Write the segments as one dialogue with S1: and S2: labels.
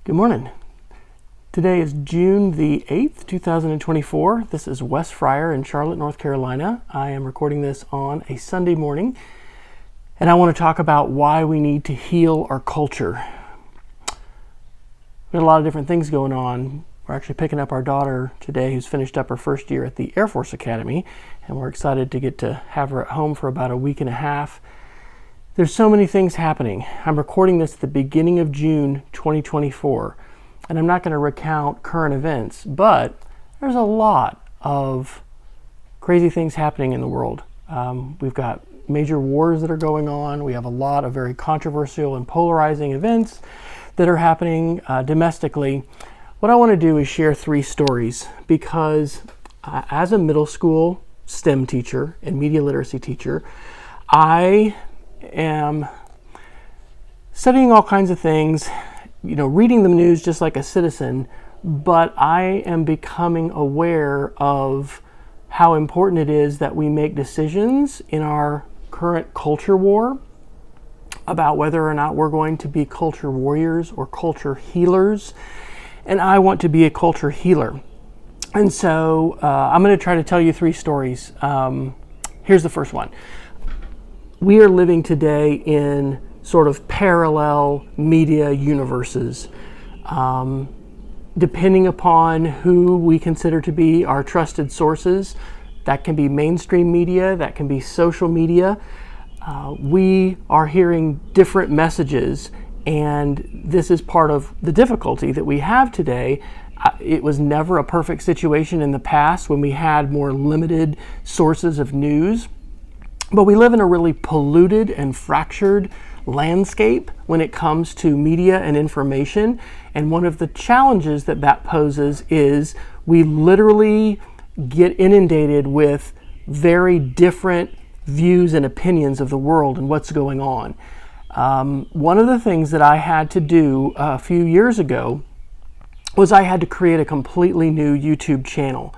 S1: Good morning. Today is June the 8th, 2024. This is Wes Fryer in Charlotte, North Carolina. I am recording this on a Sunday morning, and I want to talk about why we need to heal our culture. We have a lot of different things going on. We're actually picking up our daughter today who's finished up her first year at the Air Force Academy, and we're excited to get to have her at home for about a week and a half. There's so many things happening. I'm recording this at the beginning of June 2024, and I'm not going to recount current events, but there's a lot of crazy things happening in the world. We've got major wars that are going on. We have a lot of very controversial and polarizing events that are happening domestically. What I want to do is share three stories because as a middle school STEM teacher and media literacy teacher, I am studying all kinds of things, reading the news just like a citizen, but I am becoming aware of how important it is that we make decisions in our current culture war about whether or not we're going to be culture warriors or culture healers. And I want to be a culture healer. And so I'm going to try to tell you three stories. Here's the first one. We are living today in sort of parallel media universes. Depending upon who we consider to be our trusted sources, that can be mainstream media, that can be social media. We are hearing different messages, and this is part of the difficulty that we have today. It was never a perfect situation in the past when we had more limited sources of news. But we live in a really polluted and fractured landscape when it comes to media and information. And one of the challenges that poses is we literally get inundated with very different views and opinions of the world and what's going on. One of the things that I had to do a few years ago was I had to create a completely new YouTube channel.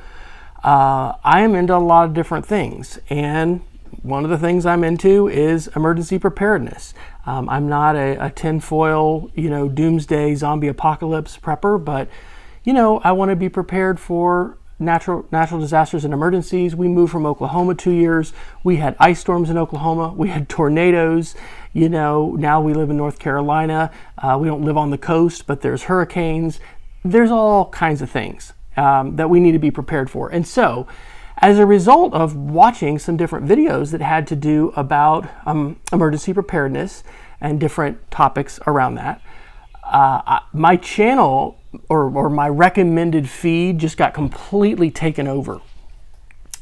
S1: I am into a lot of different things, and one of the things I'm into is emergency preparedness. I'm not a tinfoil, doomsday zombie apocalypse prepper, but I want to be prepared for natural disasters and emergencies. We moved from Oklahoma 2 years. We had ice storms in Oklahoma. We had tornadoes. Now we live in North Carolina. We don't live on the coast, but there's hurricanes. There's all kinds of things that we need to be prepared for. And so, as a result of watching some different videos that had to do about emergency preparedness and different topics around that, my channel or my recommended feed just got completely taken over.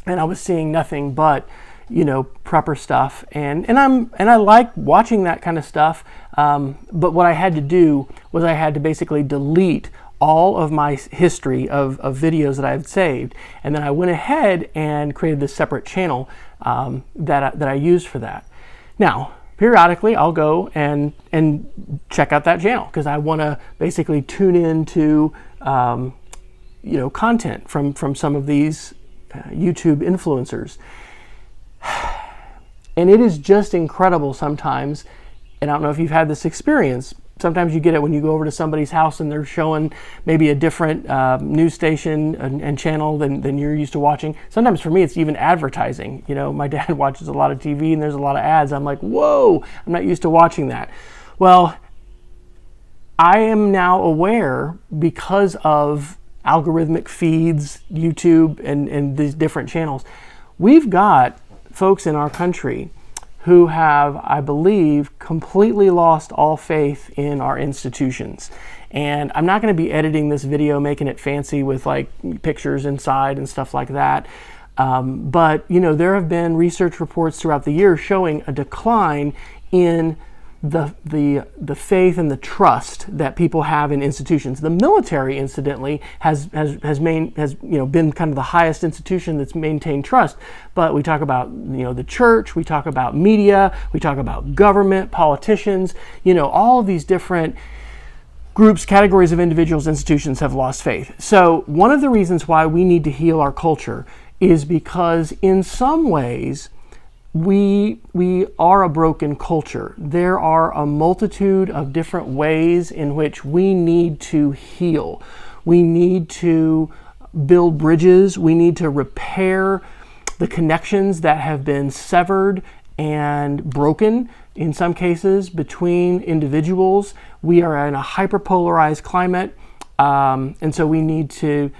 S1: And I was seeing nothing but, prepper stuff. And I like watching that kind of stuff. But what I had to do was I had to basically delete all of my history of videos that I had saved, and then I went ahead and created this separate channel that I used for that. Now, periodically, I'll go and check out that channel because I want to basically tune into content from some of these YouTube influencers, and it is just incredible sometimes. And I don't know if you've had this experience. Sometimes you get it when you go over to somebody's house and they're showing maybe a different news station and channel than you're used to watching. Sometimes for me, it's even advertising. My dad watches a lot of TV and there's a lot of ads. I'm like, whoa, I'm not used to watching that. Well, I am now aware because of algorithmic feeds, YouTube, and these different channels. We've got folks in our country who have, I believe, completely lost all faith in our institutions. And I'm not going to be editing this video, making it fancy with like pictures inside and stuff like that. But there have been research reports throughout the year showing a decline in the faith and the trust that people have in institutions. The military, incidentally, has been kind of the highest institution that's maintained trust. But we talk about the church, we talk about media, we talk about government, politicians. All of these different groups, categories of individuals, institutions have lost faith. So one of the reasons why we need to heal our culture is because in some ways we are a broken culture. There are a multitude of different ways in which we need to heal. We need to build bridges. We need to repair the connections that have been severed and broken, in some cases, between individuals. We are in a hyperpolarized climate. And so we need to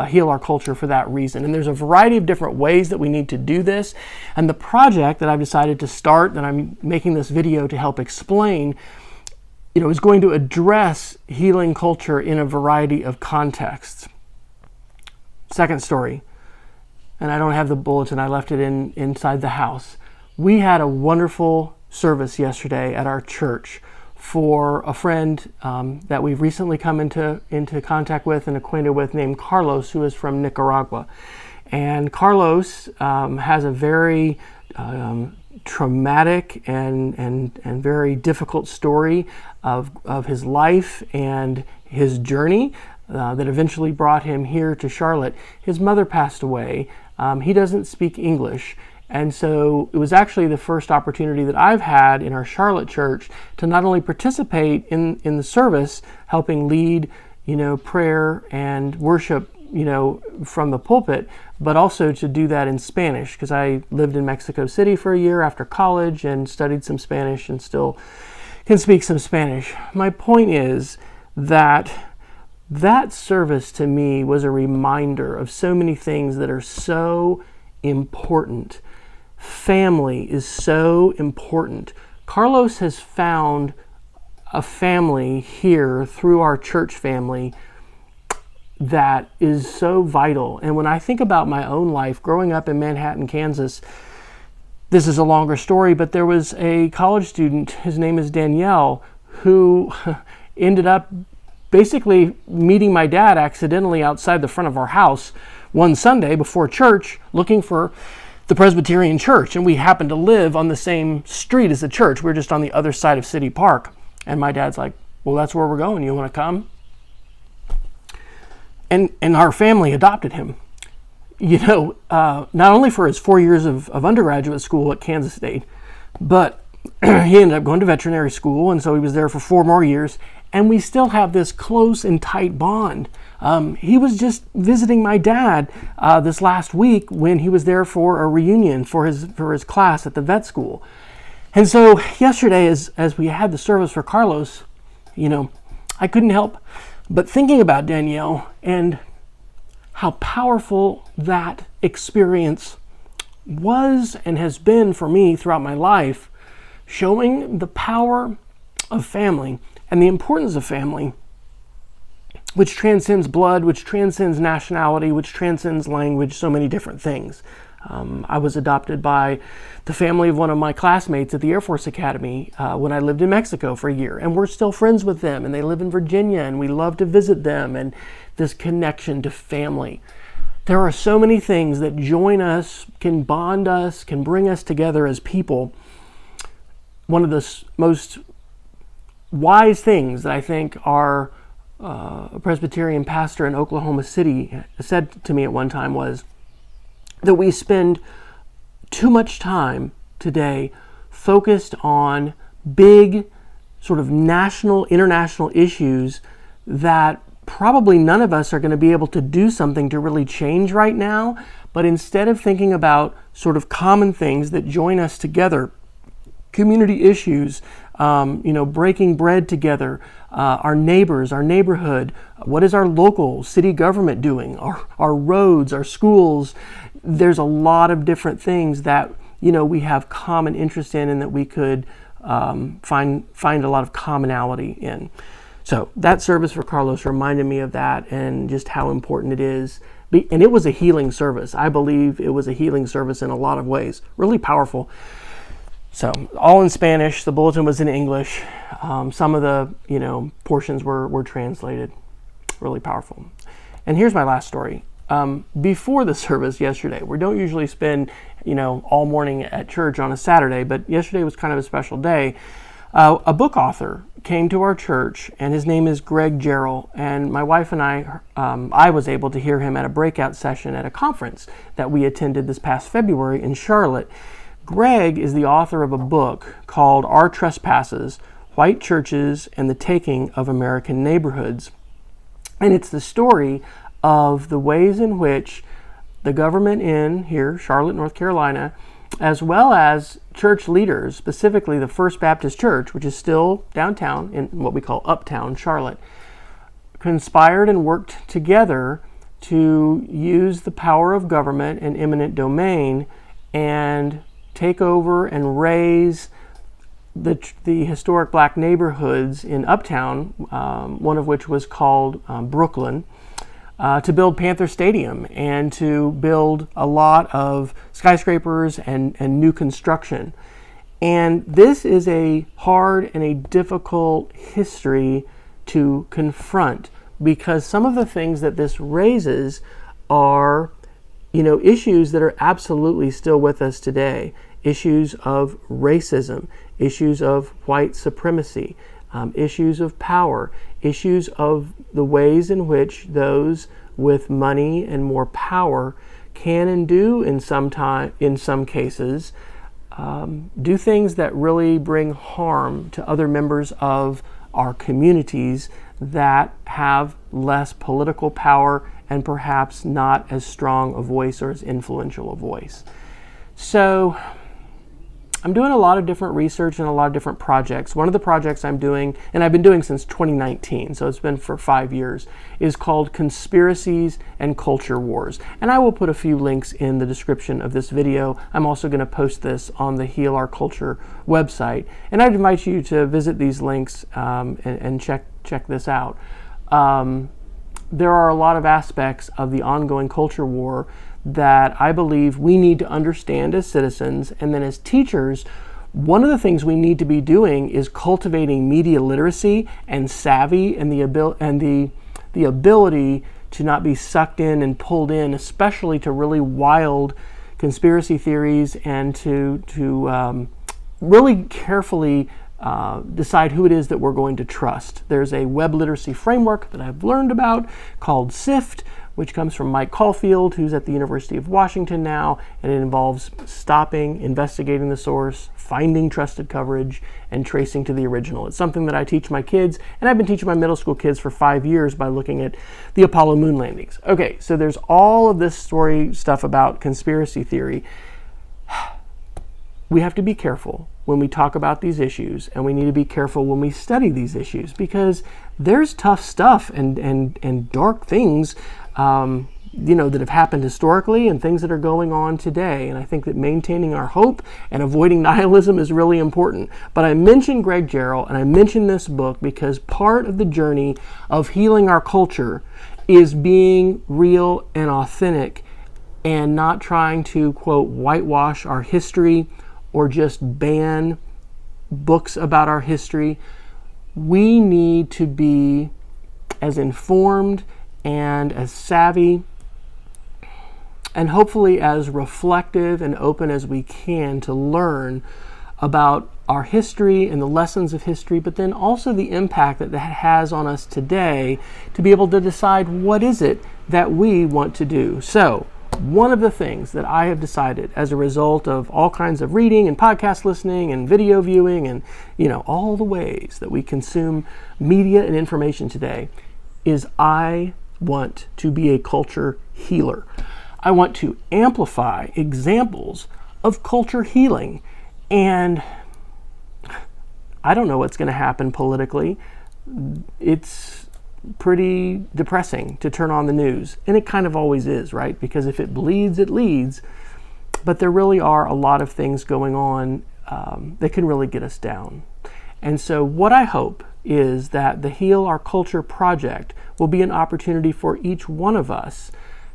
S1: heal our culture for that reason. And there's a variety of different ways that we need to do this. And the project that I've decided to start, that I'm making this video to help explain, is going to address healing culture in a variety of contexts. Second story, and I don't have the bulletin, I left it inside the house. We had a wonderful service yesterday at our church for a friend that we've recently come into contact with and acquainted with, named Carlos, who is from Nicaragua. And Carlos has a very traumatic and very difficult story of his life and his journey that eventually brought him here to Charlotte. His mother passed away. He doesn't speak English. And so it was actually the first opportunity that I've had in our Charlotte church to not only participate in the service, helping lead, prayer and worship, from the pulpit, but also to do that in Spanish, because I lived in Mexico City for a year after college and studied some Spanish and still can speak some Spanish. My point is that service to me was a reminder of so many things that are so important. Family is so important. Carlos has found a family here through our church family that is so vital. And when I think about my own life growing up in Manhattan, Kansas, this is a longer story, but there was a college student, his name is Danielle, who ended up basically meeting my dad accidentally outside the front of our house one Sunday before church, looking for the Presbyterian church. And we happened to live on the same street as the church. We were just on the other side of City Park. And my dad's like, well, that's where we're going. You want to come? And our family adopted him. Not only for his 4 years of undergraduate school at Kansas State, but he ended up going to veterinary school. And so he was there for 4 more years. And we still have this close and tight bond. He was just visiting my dad this last week when he was there for a reunion for his class at the vet school. And so yesterday, as we had the service for Carlos, I couldn't help but thinking about Danielle and how powerful that experience was and has been for me throughout my life, showing the power of family and the importance of family, which transcends blood, which transcends nationality, which transcends language, so many different things. I was adopted by the family of one of my classmates at the Air Force Academy when I lived in Mexico for a year, and we're still friends with them, and they live in Virginia, and we love to visit them, and this connection to family. There are so many things that join us, can bond us, can bring us together as people. One of the most wise things that I think our a Presbyterian pastor in Oklahoma City said to me at one time was that we spend too much time today focused on big sort of national, international issues that probably none of us are going to be able to do something to really change right now. But instead of thinking about sort of common things that join us together, community issues, breaking bread together, our neighbors, our neighborhood, what is our local city government doing, our roads, our schools. There's a lot of different things that, we have common interest in and that we could find a lot of commonality in. So that service for Carlos reminded me of that and just how important it is. And it was a healing service. I believe it was a healing service in a lot of ways. Really powerful. So all in Spanish. The bulletin was in English. Some of the portions were translated. Really powerful. And here's my last story. Before the service yesterday, we don't usually spend all morning at church on a Saturday, but yesterday was kind of a special day. A book author came to our church, and his name is Greg Jarrell. And my wife and I was able to hear him at a breakout session at a conference that we attended this past February in Charlotte. Greg is the author of a book called Our Trespasses, White Churches and the Taking of American Neighborhoods. And it's the story of the ways in which the government in here, Charlotte, North Carolina, as well as church leaders, specifically the First Baptist Church, which is still downtown in what we call Uptown Charlotte, conspired and worked together to use the power of government and eminent domain and take over and raise the historic black neighborhoods in Uptown, one of which was called Brooklyn, to build Panther Stadium and to build a lot of skyscrapers and new construction. And this is a hard and a difficult history to confront, because some of the things that this raises are, issues that are absolutely still with us today. Issues of racism, issues of white supremacy, issues of power, issues of the ways in which those with money and more power can and do in some cases do things that really bring harm to other members of our communities that have less political power and perhaps not as strong a voice or as influential a voice. So I'm doing a lot of different research and a lot of different projects. One of the projects I'm doing, and I've been doing since 2019, so it's been for 5 years, is called Conspiracies and Culture Wars. And I will put a few links in the description of this video. I'm also going to post this on the Heal Our Culture website. And I'd invite you to visit these links and check this out. There are a lot of aspects of the ongoing culture war that I believe we need to understand as citizens, and then as teachers, one of the things we need to be doing is cultivating media literacy and savvy and the ability to not be sucked in and pulled in, especially to really wild conspiracy theories, and to really carefully decide who it is that we're going to trust. There's a web literacy framework that I've learned about called SIFT, which comes from Mike Caulfield, who's at the University of Washington now, and it involves stopping, investigating the source, finding trusted coverage, and tracing to the original. It's something that I teach my kids, and I've been teaching my middle school kids for 5 years by looking at the Apollo moon landings. Okay, so there's all of this story stuff about conspiracy theory. We have to be careful when we talk about these issues, and we need to be careful when we study these issues, because there's tough stuff and dark things that have happened historically and things that are going on today. And I think that maintaining our hope and avoiding nihilism is really important. But I mentioned Greg Jarrell and I mentioned this book because part of the journey of healing our culture is being real and authentic and not trying to, quote, whitewash our history or just ban books about our history. We need to be as informed and as savvy and hopefully as reflective and open as we can to learn about our history and the lessons of history, but then also the impact that that has on us today, to be able to decide what is it that we want to do. So one of the things that I have decided as a result of all kinds of reading and podcast listening and video viewing and all the ways that we consume media and information today is I want to be a culture healer. I want to amplify examples of culture healing. And I don't know what's going to happen politically. It's pretty depressing to turn on the news. And it kind of always is, right? Because if it bleeds, it leads. But there really are a lot of things going on that can really get us down. And so what I hope is that the Heal Our Culture project will be an opportunity for each one of us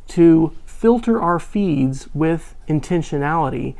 S1: to filter our feeds with intentionality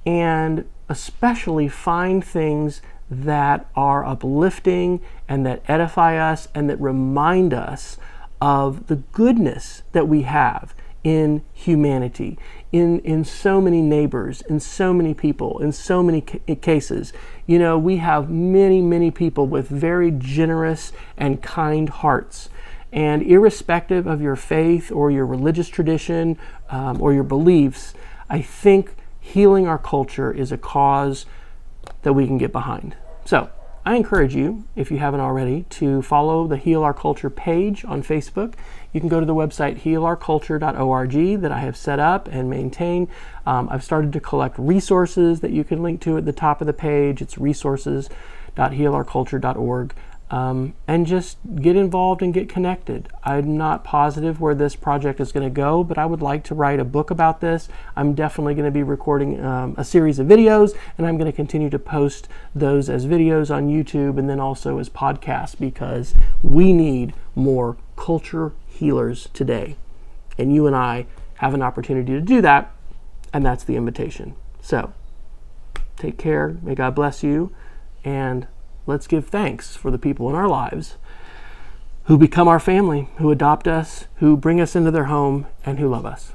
S1: and especially find things that are uplifting and that edify us and that remind us of the goodness that we have in humanity, in so many neighbors, in so many people, in so many cases. We have many people with very generous and kind hearts. And irrespective of your faith or your religious tradition or your beliefs, I think healing our culture is a cause that we can get behind. So I encourage you, if you haven't already, to follow the Heal Our Culture page on Facebook. You can go to the website healourculture.org that I have set up and maintain. I've started to collect resources that you can link to at the top of the page. It's resources.healourculture.org. And just get involved and get connected. I'm not positive where this project is going to go, but I would like to write a book about this. I'm definitely going to be recording a series of videos, and I'm going to continue to post those as videos on YouTube and then also as podcasts, because we need more culture healers today. And you and I have an opportunity to do that, and that's the invitation. So take care. May God bless you. And let's give thanks for the people in our lives who become our family, who adopt us, who bring us into their home, and who love us.